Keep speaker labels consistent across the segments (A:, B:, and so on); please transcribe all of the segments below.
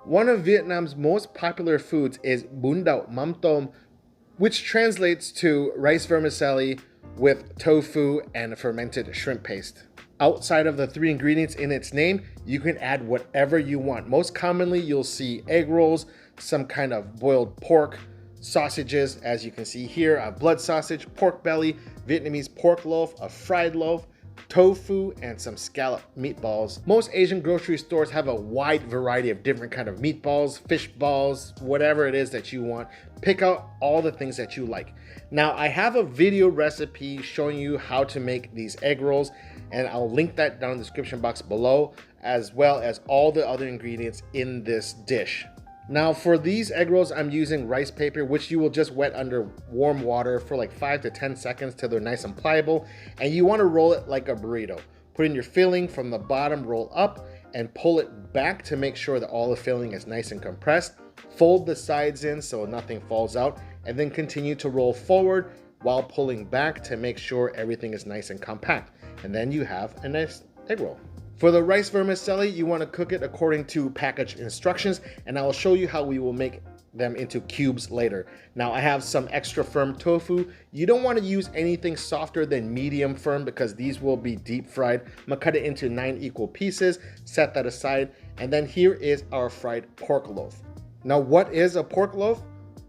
A: One of Vietnam's most popular foods is Bún Đậu Mắm Tôm, which translates to rice vermicelli with tofu and fermented shrimp paste. Outside of the three ingredients in its name, you can add whatever you want. Most commonly, you'll see egg rolls, some kind of boiled pork, sausages, as you can see here, a blood sausage, pork belly, Vietnamese pork loaf, a fried loaf, tofu, and some scallop meatballs. Most Asian grocery stores have a wide variety of different kind of meatballs, fish balls, whatever it is that you want. Pick out all the things that you like. Now, I have a video recipe showing you how to make these egg rolls, and I'll link that down in the description box below, as well as all the other ingredients in this dish. Now for these egg rolls, I'm using rice paper, which you will just wet under warm water for like 5 to 10 seconds till they're nice and pliable. And you want to roll it like a burrito. Put in your filling from the bottom, roll up, and pull it back to make sure that all the filling is nice and compressed. Fold the sides in so nothing falls out, and then continue to roll forward while pulling back to make sure everything is nice and compact. And then you have a nice egg roll. For the rice vermicelli, you want to cook it according to package instructions, and I will show you how we will make them into cubes later. Now I have some extra firm tofu. You don't want to use anything softer than medium firm because these will be deep fried. I'm gonna cut it into 9 equal pieces, set that aside, and then here is our fried pork loaf. Now what is a pork loaf?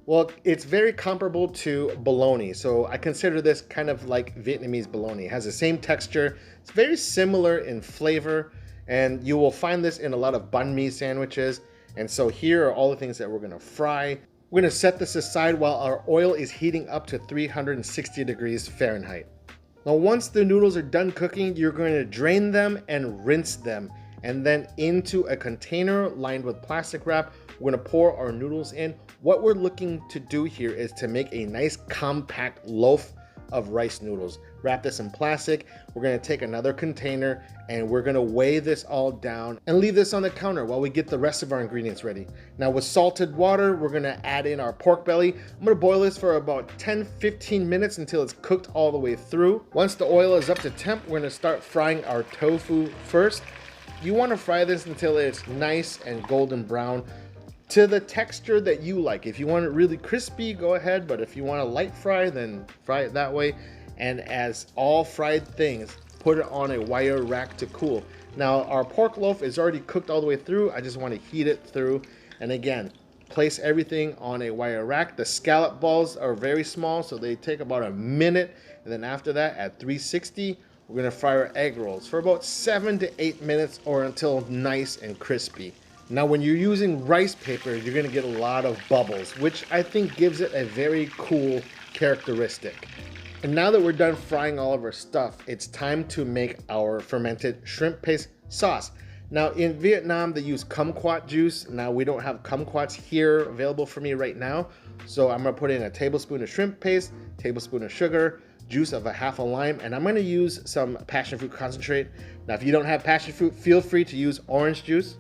A: Well, it's very comparable to bologna. So I consider this kind of like Vietnamese bologna. It has the same texture. It's very similar in flavor, and you will find this in a lot of banh mi sandwiches. And so here are all the things that we're gonna fry. We're gonna set this aside while our oil is heating up to 360 degrees Fahrenheit. Now, once the noodles are done cooking, you're going to drain them and rinse them. And then into a container lined with plastic wrap, we're gonna pour our noodles in. What we're looking to do here is to make a nice compact loaf of rice noodles. Wrap this in plastic. We're gonna take another container and we're gonna weigh this all down and leave this on the counter while we get the rest of our ingredients ready. Now with salted water, we're gonna add in our pork belly. I'm gonna boil this for about 10-15 minutes until it's cooked all the way through. Once the oil is up to temp, we're gonna start frying our tofu first. You wanna fry this until it's nice and golden brown to the texture that you like. If you want it really crispy, go ahead, but if you want a light fry, then fry it that way. And as all fried things, put it on a wire rack to cool. Now our pork loaf is already cooked all the way through. I just want to heat it through. And again, place everything on a wire rack. The scallop balls are very small, so they take about a minute. And then after that, at 360, we're gonna fry our egg rolls for about 7 to 8 minutes or until nice and crispy. Now, when you're using rice paper, you're gonna get a lot of bubbles, which I think gives it a very cool characteristic. And now that we're done frying all of our stuff, it's time to make our fermented shrimp paste sauce. Now in Vietnam, they use kumquat juice. Now we don't have kumquats here available for me right now. So I'm gonna put in a tablespoon of shrimp paste, tablespoon of sugar, juice of a half a lime, and I'm gonna use some passion fruit concentrate. Now, if you don't have passion fruit, feel free to use orange juice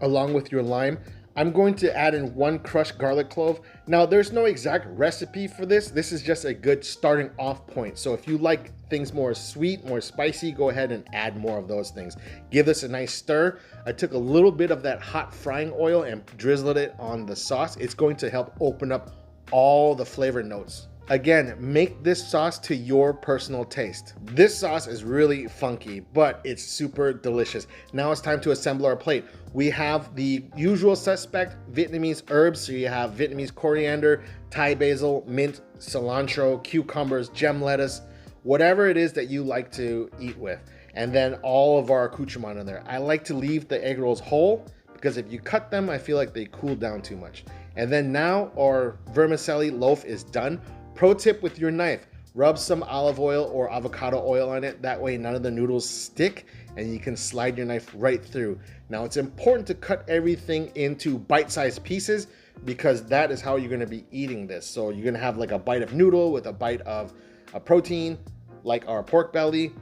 A: along with your lime. I'm going to add in 1 crushed garlic clove. Now, there's no exact recipe for this. This is just a good starting off point. So if you like things more sweet, more spicy, go ahead and add more of those things. Give this a nice stir. I took a little bit of that hot frying oil and drizzled it on the sauce. It's going to help open up all the flavor notes. Again, make this sauce to your personal taste. This sauce is really funky, but it's super delicious. Now it's time to assemble our plate. We have the usual suspect Vietnamese herbs. So you have Vietnamese coriander, Thai basil, mint, cilantro, cucumbers, gem lettuce, whatever it is that you like to eat with. And then all of our accoutrement in there. I like to leave the egg rolls whole because if you cut them, I feel like they cool down too much. And then now our vermicelli loaf is done. Pro tip with your knife, rub some olive oil or avocado oil on it. That way none of the noodles stick and you can slide your knife right through. Now it's important to cut everything into bite-sized pieces because that is how you're gonna be eating this. So you're gonna have like a bite of noodle with a bite of a protein, like our pork belly,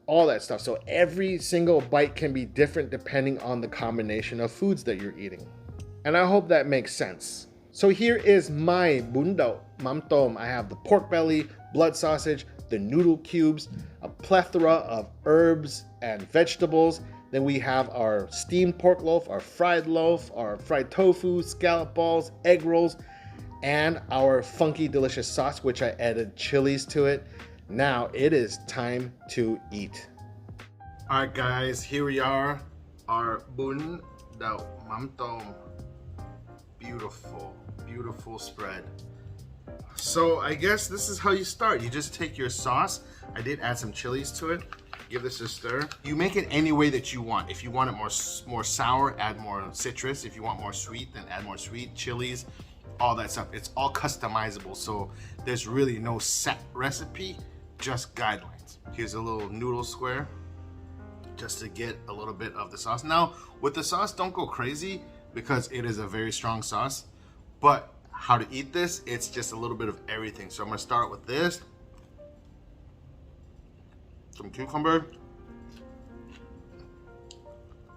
A: all that stuff. So every single bite can be different depending on the combination of foods that you're eating. And I hope that makes sense. So here is my Bún Đậu Mắm Tôm. I have the pork belly, blood sausage, the noodle cubes, a plethora of herbs and vegetables. Then we have our steamed pork loaf, our fried tofu, scallop balls, egg rolls, and our funky delicious sauce, which I added chilies to it. Now it is time to eat. All right, guys, here we are, our Bún Đậu Mắm Tôm. Beautiful, beautiful spread. So I guess this is how you start. You just take your sauce. I did add some chilies to it. Give this a stir. You make it any way that you want. If you want it more sour, add more citrus. If you want more sweet, then add more sweet, chilies, all that stuff. It's all customizable, so there's really no set recipe, just guidelines. Here's a little noodle square just to get a little bit of the sauce. Now, with the sauce, don't go crazy because it is a very strong sauce, but how to eat this, it's just a little bit of everything. So I'm gonna start with this. Some cucumber,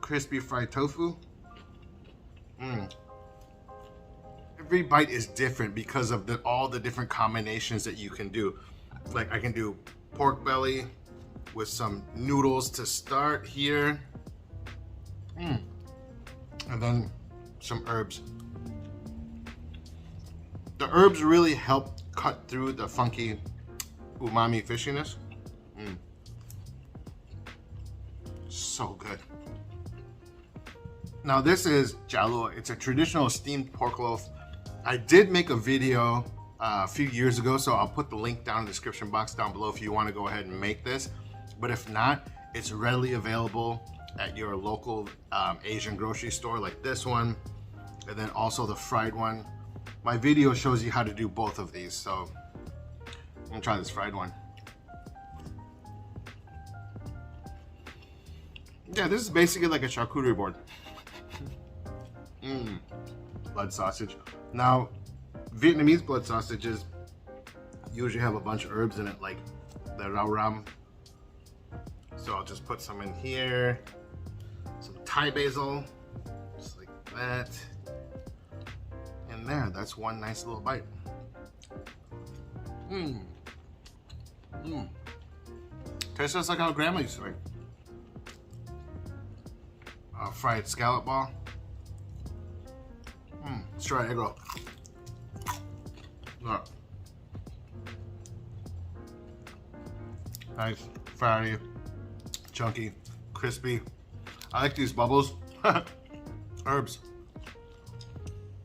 A: crispy fried tofu. Every bite is different because of all the different combinations that you can do. Like I can do pork belly with some noodles to start here. And then some herbs. The herbs really help cut through the funky umami fishiness. So good. Now this is jalo. It's a traditional steamed pork loaf. I did make a video a few years ago, so I'll put the link down in the description box down below if you want to go ahead and make this. But if not, it's readily available at your local Asian grocery store like this one, and then also the fried one. My video shows you how to do both of these, so I'm gonna try this fried one. Yeah, this is basically like a charcuterie board. Blood sausage. Now, Vietnamese blood sausages usually have a bunch of herbs in it, like the rau ram. So I'll just put some in here. Some Thai basil, just like that. And there, that's one nice little bite. Tastes just like how grandma used to make. Fried scallop ball. Let's try egg roll. Look. Nice, fatty, chunky, crispy. I like these bubbles. Herbs.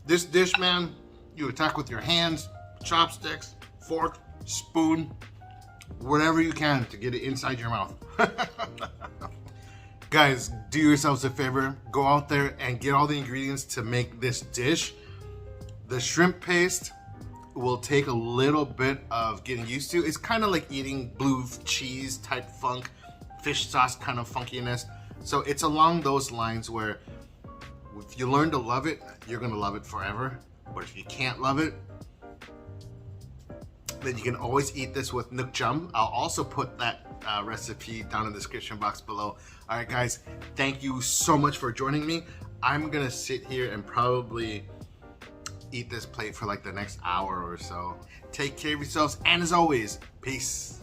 A: This dish, man, you attack with your hands, chopsticks, fork, spoon, whatever you can to get it inside your mouth. Guys, do yourselves a favor, go out there and get all the ingredients to make this dish. The shrimp paste will take a little bit of getting used to. It's kind of like eating blue cheese type funk, fish sauce kind of funkiness. So it's along those lines where if you learn to love it, you're gonna love it forever. But if you can't love it, then you can always eat this with nước chấm. I'll also put that recipe down in the description box below. All right, guys, thank you so much for joining me. I'm gonna sit here and probably eat this plate for like the next hour or so. Take care of yourselves, and as always, peace.